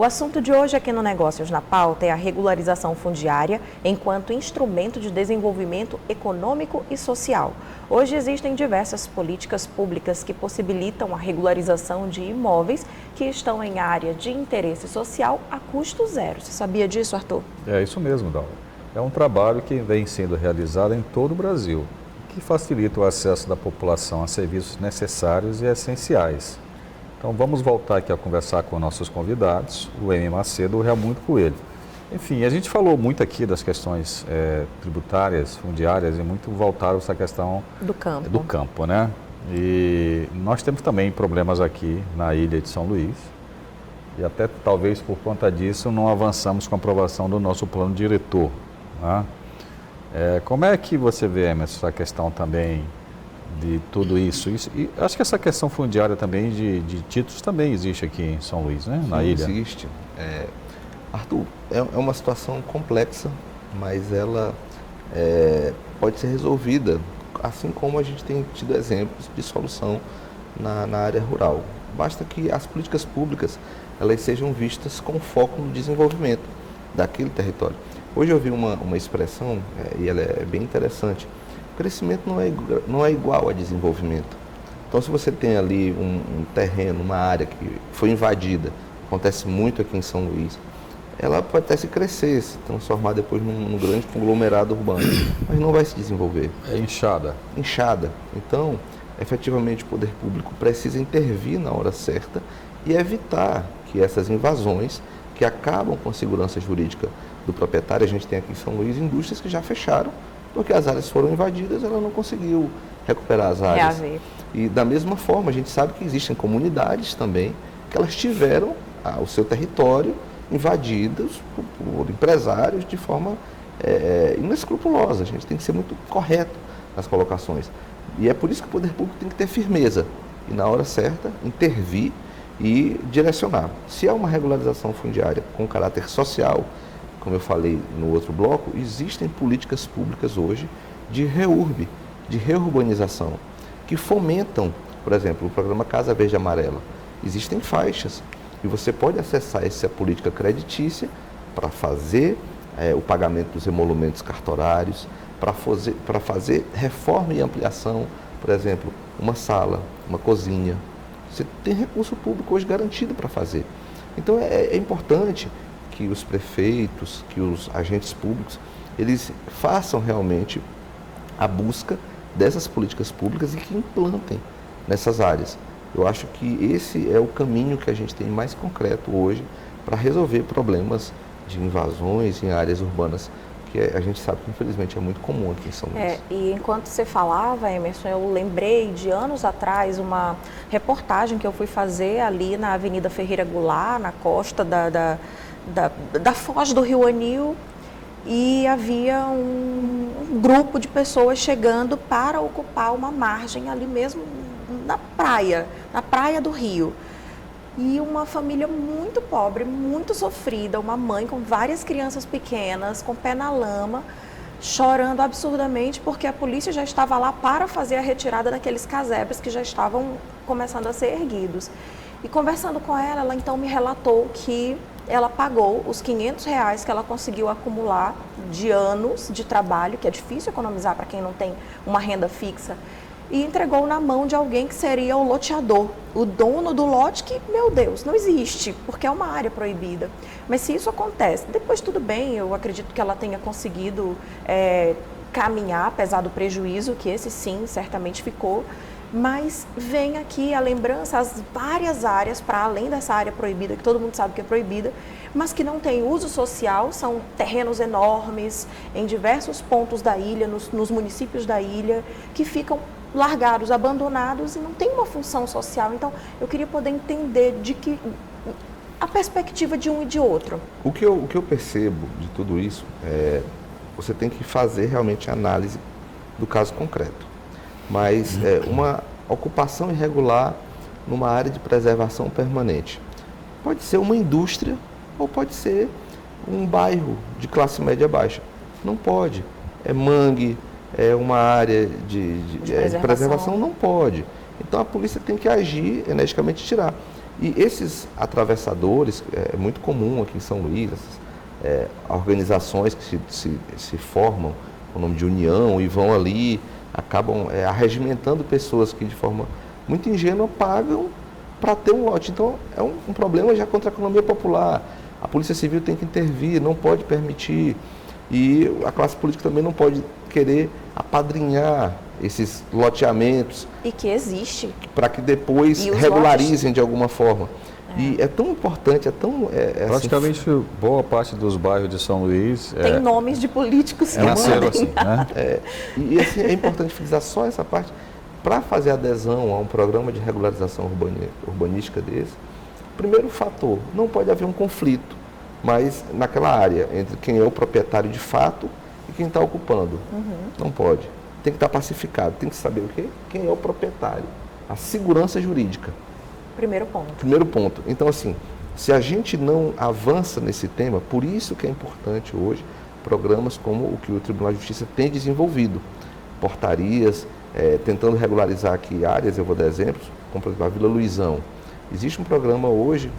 O assunto de hoje aqui no Negócios na Pauta é a regularização fundiária enquanto instrumento de desenvolvimento econômico e social. Hoje existem diversas políticas públicas que possibilitam a regularização de imóveis que estão em área de interesse social a custo zero. Você sabia disso, Arthur? É isso mesmo, Dalva. É um trabalho que vem sendo realizado em todo o Brasil, que facilita o acesso da população a serviços necessários e essenciais. Então vamos voltar aqui a conversar com nossos convidados, o M. Macedo e o Raimundo Coelho. Enfim, a gente falou muito aqui das questões tributárias, fundiárias e muito voltaram essa questão do campo, né? E nós temos também problemas aqui na ilha de São Luís e até talvez por conta disso não avançamos com a aprovação do nosso plano diretor, né? Como é que você vê, Emerson, essa questão também de tudo isso? E acho que essa questão fundiária também de títulos também existe aqui em São Luís, né? Na ilha. Existe. Arthur, é uma situação complexa, mas ela pode ser resolvida, assim como a gente tem tido exemplos de solução na área rural. Basta que as políticas públicas elas sejam vistas com foco no desenvolvimento daquele território. Hoje eu vi uma expressão, e ela é bem interessante. Crescimento não é igual a desenvolvimento. Então, se você tem ali um terreno, uma área que foi invadida, acontece muito aqui em São Luís, ela pode até se crescer, se transformar depois num grande conglomerado urbano, mas não vai se desenvolver. É inchada. Inchada. Então, efetivamente, o poder público precisa intervir na hora certa e evitar que essas invasões, que acabam com a segurança jurídica do proprietário, a gente tem aqui em São Luís indústrias que já fecharam, porque as áreas foram invadidas, ela não conseguiu recuperar as áreas. E da mesma forma, a gente sabe que existem comunidades também que elas tiveram o seu território invadidos por empresários de forma inescrupulosa. A gente tem que ser muito correto nas colocações. E é por isso que o poder público tem que ter firmeza e, na hora certa, intervir e direcionar. Se há uma regularização fundiária com caráter social, como eu falei no outro bloco, existem políticas públicas hoje de reurb, de reurbanização, que fomentam, por exemplo, o programa Casa Verde e Amarela. Existem faixas e você pode acessar essa política creditícia para fazer o pagamento dos emolumentos cartorários, para fazer reforma e ampliação, por exemplo, uma sala, uma cozinha. Você tem recurso público hoje garantido para fazer. Então é importante que os prefeitos, que os agentes públicos, eles façam realmente a busca dessas políticas públicas e que implantem nessas áreas. Eu acho que esse é o caminho que a gente tem mais concreto hoje para resolver problemas de invasões em áreas urbanas, que a gente sabe que infelizmente é muito comum aqui em São Luís. E enquanto você falava, Emerson, eu lembrei de anos atrás uma reportagem que eu fui fazer ali na Avenida Ferreira Goulart, na costa da foz do Rio Anil, e havia um grupo de pessoas chegando para ocupar uma margem ali mesmo na praia do Rio. E uma família muito pobre, muito sofrida, uma mãe com várias crianças pequenas, com pé na lama, chorando absurdamente porque a polícia já estava lá para fazer a retirada daqueles casebres que já estavam começando a ser erguidos. E conversando com ela, ela então me relatou que ela pagou os R$500 que ela conseguiu acumular de anos de trabalho, que é difícil economizar para quem não tem uma renda fixa, e entregou na mão de alguém que seria o loteador, o dono do lote que, meu Deus, não existe, porque é uma área proibida. Mas se isso acontece, depois tudo bem, eu acredito que ela tenha conseguido caminhar, apesar do prejuízo, que esse sim, certamente ficou. Mas vem aqui a lembrança, as várias áreas, para além dessa área proibida, que todo mundo sabe que é proibida, mas que não tem uso social, são terrenos enormes em diversos pontos da ilha, nos municípios da ilha, que ficam largados, abandonados e não tem uma função social. Então, eu queria poder entender a perspectiva de um e de outro. O que eu percebo de tudo isso você tem que fazer realmente a análise do caso concreto. Mas uma ocupação irregular numa área de preservação permanente pode ser uma indústria ou pode ser um bairro de classe média baixa. Não pode. É mangue, é uma área de preservação, não pode. Então a polícia tem que agir energicamente e tirar. E esses atravessadores, é muito comum aqui em São Luís, essas, organizações que se formam com o nome de união e vão ali, acabam arregimentando pessoas que de forma muito ingênua pagam para ter um lote. Então é um problema já contra a economia popular. A Polícia Civil tem que intervir, não pode permitir. E a classe política também não pode querer apadrinhar esses loteamentos. E que existe. Para que depois regularizem de alguma forma. E é tão importante, praticamente assim, boa parte dos bairros de São Luís... Tem nomes de políticos que nasceram assim, né? E assim, é importante frisar só essa parte. Para fazer adesão a um programa de regularização urbanística desse, primeiro fator, não pode haver um conflito, mas naquela área, entre quem é o proprietário de fato e quem está ocupando. Não pode. Tem que estar pacificado, tem que saber o quê? Quem é o proprietário. A segurança jurídica. Primeiro ponto. Primeiro ponto. Então, assim, se a gente não avança nesse tema, por isso que é importante hoje programas como o que o Tribunal de Justiça tem desenvolvido. Portarias, tentando regularizar aqui áreas, eu vou dar exemplos, como por exemplo a Vila Luizão. Existe um programa hoje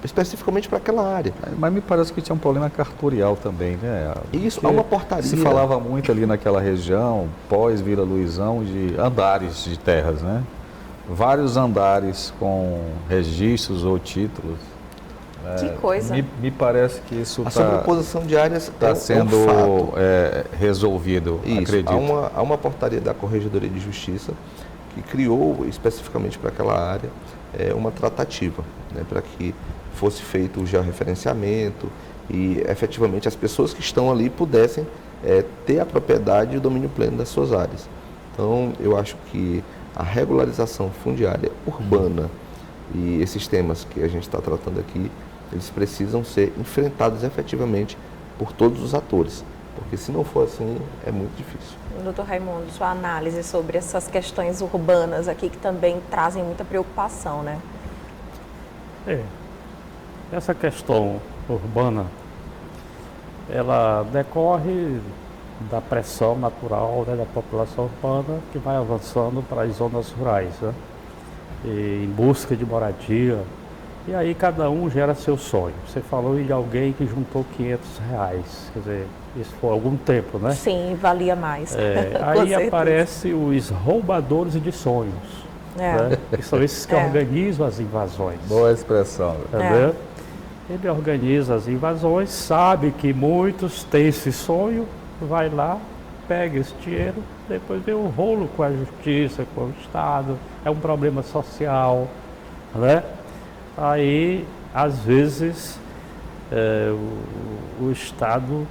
especificamente para aquela área. Mas me parece que tinha um problema cartorial também, né? Isso, há uma portaria. Se falava muito ali naquela região, pós-Vila Luizão, de andares de terras, né? Vários andares com registros ou títulos. Que coisa. Me parece que isso a sobreposição de áreas está sendo resolvido, isso, acredito. Há uma portaria da Corregedoria de Justiça que criou especificamente para aquela área uma tratativa, né, para que fosse feito o georreferenciamento e efetivamente as pessoas que estão ali pudessem ter a propriedade e o domínio pleno das suas áreas. Então, eu acho que a regularização fundiária urbana e esses temas que a gente está tratando aqui, eles precisam ser enfrentados efetivamente por todos os atores, porque se não for assim, é muito difícil. Doutor Raimundo, sua análise sobre essas questões urbanas aqui que também trazem muita preocupação, né? Essa questão urbana, ela decorre da pressão natural, né, da população urbana que vai avançando para as zonas rurais, né, em busca de moradia. E aí cada um gera seu sonho. Você falou de alguém que juntou R$500, quer dizer, isso foi há algum tempo, né? Sim, valia mais. Aí aparecem os roubadores de sonhos, né? Que são esses que organizam as invasões. Boa expressão. Entendeu? Ele organiza as invasões, sabe que muitos têm esse sonho, vai lá, pega esse dinheiro, depois vem um rolo com a justiça, com o Estado, é um problema social, né? Aí, às vezes, o Estado,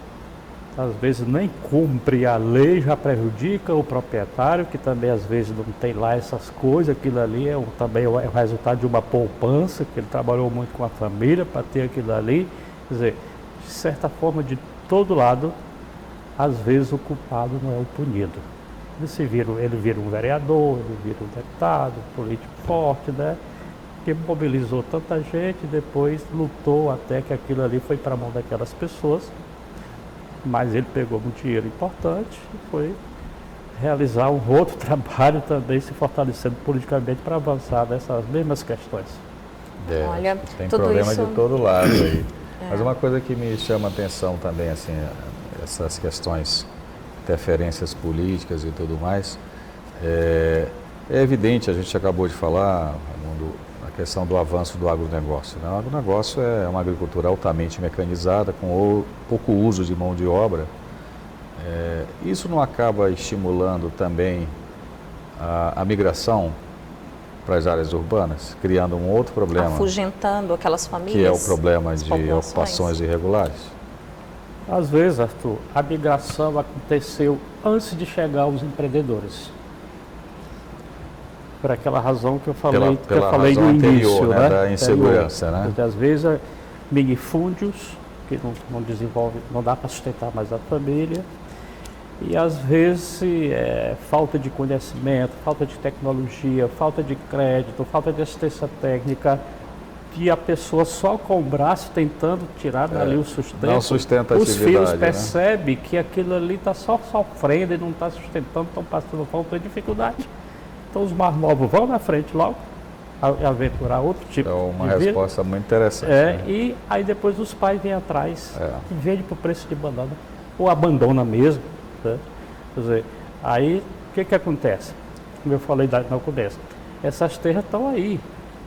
às vezes, nem cumpre a lei, já prejudica o proprietário, que também, às vezes, não tem lá essas coisas, aquilo ali também é o resultado de uma poupança, que ele trabalhou muito com a família para ter aquilo ali. Quer dizer, de certa forma, de todo lado, às vezes o culpado não é o punido. Ele vira um vereador, ele vira um deputado, um político forte, né? Que mobilizou tanta gente e depois lutou até que aquilo ali foi para a mão daquelas pessoas, mas ele pegou um dinheiro importante e foi realizar um outro trabalho também, se fortalecendo politicamente para avançar nessas mesmas questões. Olha, tem tudo problema isso... de todo lado aí. Mas uma coisa que me chama a atenção também, assim, essas questões, interferências políticas e tudo mais, é evidente, a gente acabou de falar, Raimundo, a questão do avanço do agronegócio, né? O agronegócio é uma agricultura altamente mecanizada, com pouco uso de mão de obra. Isso não acaba estimulando também a migração para as áreas urbanas, criando um outro problema? Afugentando aquelas famílias. Que é o problema de ocupações irregulares? Às vezes, Arthur, a migração aconteceu antes de chegar aos empreendedores. Por aquela razão que eu falei, no início, né? Da insegurança, né? Porque, às vezes, minifúndios, que não desenvolve, não dá para sustentar mais a família, e às vezes falta de conhecimento, falta de tecnologia, falta de crédito, falta de assistência técnica, que a pessoa só com o braço tentando tirar dali o sustento. Não sustenta a Os filhos né? percebem que aquilo ali está só sofrendo e não está sustentando, estão passando falta de dificuldade. Então os mais novos vão na frente logo, aventurar outro tipo É uma de vida. resposta muito interessante. Né? E aí depois os pais vêm atrás e vendem por preço de banana, ou abandona mesmo. Né? Quer dizer, aí o que acontece? Como eu falei no começo, essas terras estão aí,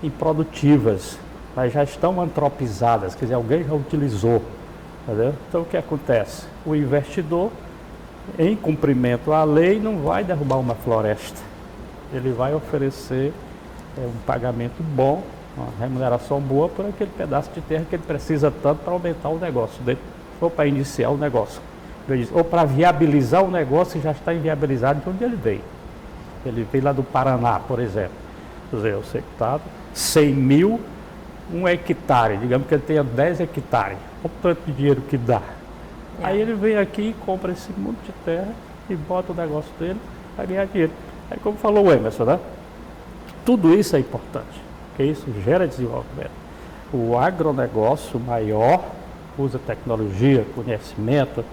improdutivas, mas já estão antropizadas, quer dizer, alguém já utilizou. Entendeu? Então o que acontece? O investidor, em cumprimento à lei, não vai derrubar uma floresta. Ele vai oferecer um pagamento bom, uma remuneração boa por aquele pedaço de terra que ele precisa tanto para aumentar o negócio dele, ou para iniciar o negócio, ou para viabilizar o negócio que já está inviabilizado de onde ele veio. Ele veio lá do Paraná, por exemplo. Quer dizer, eu sei que está 100 mil, um hectare, digamos que ele tenha 10 hectares, olha o tanto de dinheiro que dá. Aí ele vem aqui e compra esse monte de terra e bota o negócio dele para ganhar dinheiro. Aí como falou o Emerson, né? Tudo isso é importante, porque isso gera desenvolvimento. O agronegócio maior usa tecnologia, conhecimento,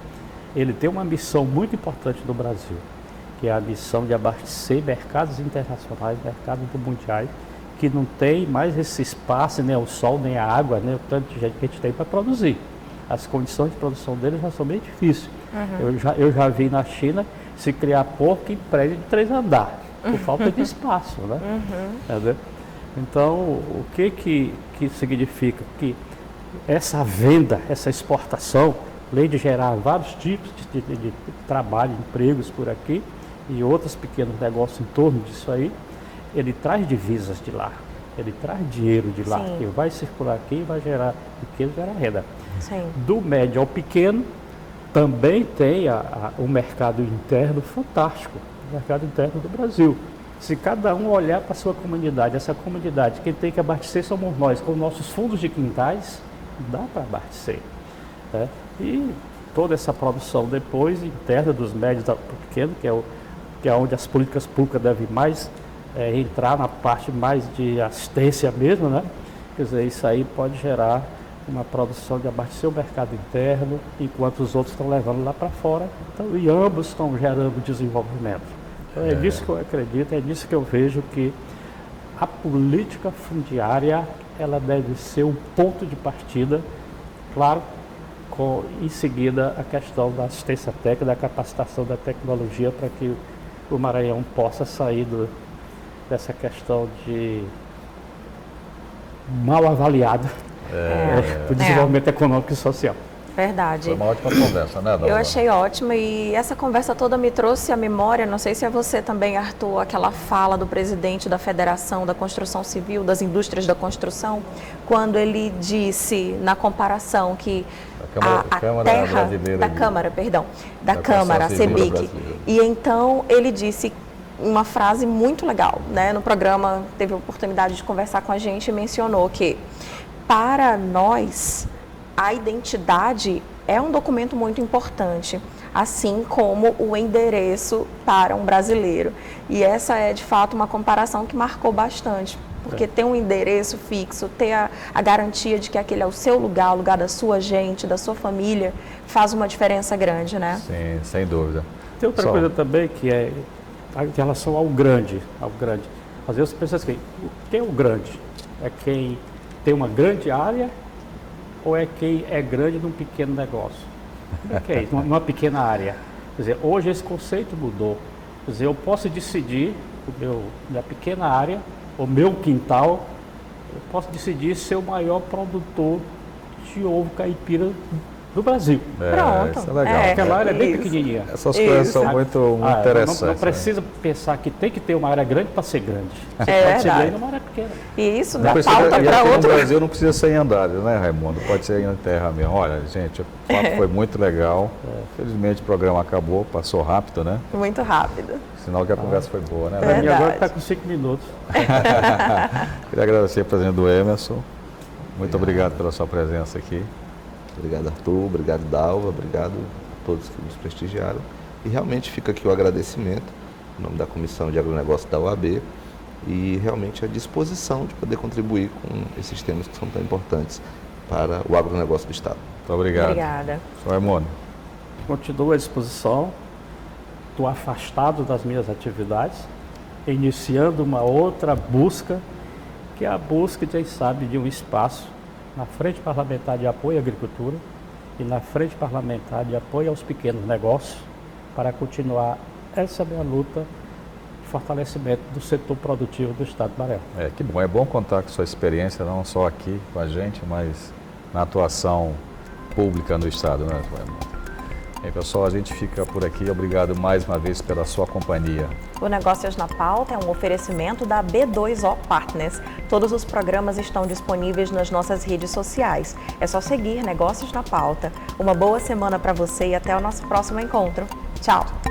ele tem uma missão muito importante no Brasil, que é a missão de abastecer mercados internacionais, mercados mundiais, que não tem mais esse espaço, nem o sol, nem a água, nem o tanto de gente que a gente tem para produzir. As condições de produção deles já são bem difíceis. Eu já vi na China se criar porco em prédio de 3 andares, por falta de espaço, né? Entendeu? Então, o que significa? Que essa venda, essa exportação, além de gerar vários tipos de trabalho, empregos por aqui, e outros pequenos negócios em torno disso aí, ele traz divisas de lá, ele traz dinheiro de lá, que vai circular aqui e vai gerar riqueza e gerar renda. Sim. Do médio ao pequeno, também tem um mercado interno fantástico, o mercado interno do Brasil. Se cada um olhar para a sua comunidade, essa comunidade, quem tem que abastecer somos nós, com nossos fundos de quintais, dá para abastecer. Né? E toda essa produção depois, interna dos médios ao pequeno, que é onde as políticas públicas devem mais entrar na parte mais de assistência mesmo, né? Quer dizer, isso aí pode gerar uma produção de abastecer o mercado interno, enquanto os outros estão levando lá para fora, então, e ambos estão gerando desenvolvimento. Então, é nisso que eu acredito, é nisso que eu vejo que a política fundiária, ela deve ser um ponto de partida, claro, em seguida a questão da assistência técnica, da capacitação da tecnologia para que o Maranhão possa sair dessa questão de mal avaliado o desenvolvimento econômico e social. Verdade. Foi uma ótima conversa, né, Dalva? Eu achei ótima e essa conversa toda me trouxe à memória, não sei se é você também, Arthur, aquela fala do presidente da Federação da Construção Civil, das Indústrias da Construção, quando ele disse, na comparação, que a terra da Câmara, perdão, da Câmara, a CEBIC, e então ele disse uma frase muito legal, né? No programa teve a oportunidade de conversar com a gente e mencionou que, para nós, a identidade é um documento muito importante, assim como o endereço para um brasileiro. E essa é, de fato, uma comparação que marcou bastante, porque ter um endereço fixo, ter a garantia de que aquele é o seu lugar, o lugar da sua gente, da sua família, faz uma diferença grande, né? Sim, sem dúvida. Tem outra coisa também que é em relação ao grande. Às vezes as pessoas que quem é o grande? É quem tem uma grande área ou é quem é grande num pequeno negócio? O que é isso? Numa pequena área. Quer dizer, hoje esse conceito mudou. Quer dizer, eu posso decidir, minha pequena área, o meu quintal, eu posso decidir ser o maior produtor de ovo caipira do Brasil. Pronto. Isso é legal. Aquela área é bem pequenininha. Essas coisas são muito interessantes. Não precisa pensar que tem que ter uma área grande para ser grande. Você pode ser grande numa área pequena. E isso Não dá pauta para outro. outro. No Brasil não precisa ser em andares, né, Raimundo? Pode ser em terra mesmo. Olha, gente, o papo foi muito legal. Felizmente o programa acabou, passou rápido, né? Muito rápido. Sinal que a conversa foi boa, né? Verdade. E agora está com 5 minutos. Queria agradecer a presença do Emerson. Muito obrigado pela sua presença aqui. Obrigado, Arthur. Obrigado, Dalva. Obrigado a todos que nos prestigiaram. E realmente fica aqui o agradecimento, em nome da Comissão de Agronegócio da OAB, e realmente a disposição de poder contribuir com esses temas que são tão importantes para o agronegócio do Estado. Muito obrigado. Obrigada. Sr. Raimundo. Continuo à disposição. Estou afastado das minhas atividades, iniciando uma outra busca, que é a busca, quem sabe, de um espaço na Frente Parlamentar de Apoio à Agricultura e na Frente Parlamentar de Apoio aos Pequenos Negócios, para continuar essa minha luta de fortalecimento do setor produtivo do Estado do Maranhão. Que bom, é bom contar com sua experiência, não só aqui com a gente, mas na atuação pública no Estado, né? Bem, pessoal, a gente fica por aqui. Obrigado mais uma vez pela sua companhia. O Negócios na Pauta é um oferecimento da B2O Partners. Todos os programas estão disponíveis nas nossas redes sociais. É só seguir Negócios na Pauta. Uma boa semana para você e até o nosso próximo encontro. Tchau!